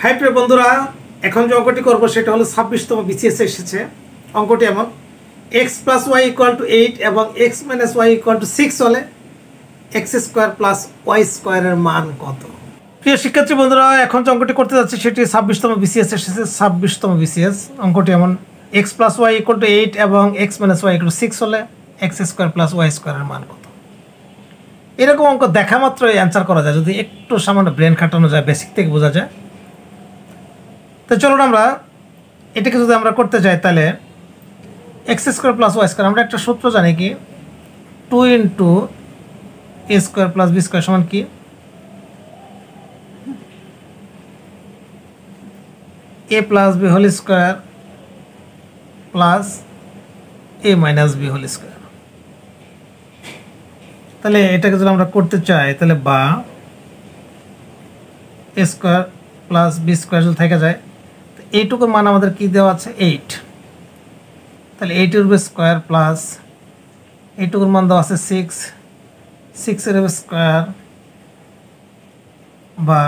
High প্রিয় বন্ধুরা, এখন যে অঙ্কটি করবো সেটা হলো 26তম বিসিএস এসেছে। অঙ্কটি এমন, x plus y equal to 8 এবং x minus y equal to 6 হলে এক্স স্কোয়ার প্লাস ওয়াই স্কোয়ারের মান কত? প্রিয় শিক্ষার্থী বন্ধুরা, এখন যে অঙ্কটি করতে যাচ্ছি সেটি 26তম বিসিএস এসেছে। 26তম বিসিএস অঙ্কটি এমন, x plus y equal to 8 এবং x minus y equal to 6 হলে এক্স স্কোয়ার প্লাস ওয়াই স্কোয়ারের মান কত? এরকম অঙ্ক দেখা মাত্রই অ্যান্সার করা যায় যদি একটু সামান্য ব্রেন খাটানো যায়, বেসিক থেকে বোঝা যায়। তো চলুন আমরা এটাকে যদি আমরা করতে যাই তাহলে X square plus Y square, আমরা একটা সূত্র জানি কি, 2 into A square plus B square সমান কি, A plus B whole square plus A minus B whole square. তাহলে এটাকে যদি আমরা করতে চাই তাহলে বা A square plus B square যদি থেকে যায়, এইটুকুর মান আমাদের কি দেওয়া আছে 8, তাহলে 8 এর স্কোয়ার প্লাস এইটুকুর মান দেওয়া আছে 6 এর স্কোয়ার বা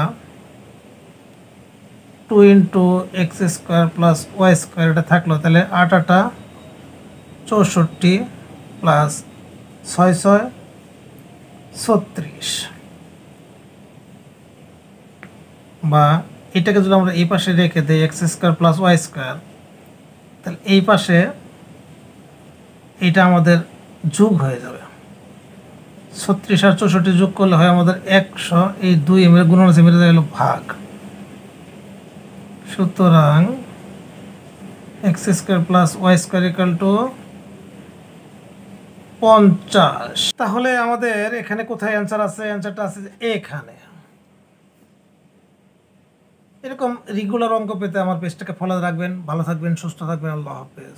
2 into x square plus Y square, এটা থাকলো। তাহলে 8 8 64 প্লাস 6 6 36 বা এটাকে যদি আমরা এই পাশে রেখে দিই x square plus Y square, তাহলে এই পাশে এটা আমাদের যোগ হয়ে যাবে। 36 আর 64 যোগ করলে হয় আমাদের 100, এই 2 এর গুণন আছে, মেরে গেল ভাগ। সুতরাং x square plus Y square equal to 50। তাহলে আমাদের এখানে কোথায় অ্যান্সার আছে? অ্যান্সারটা আছে এখানে। এরকম রেগুলার অঙ্ক পেতে আমার পেজটাকে ফলো রাখবেন। ভালো থাকবেন, সুস্থ থাকবেন। আল্লাহ হাফেজ।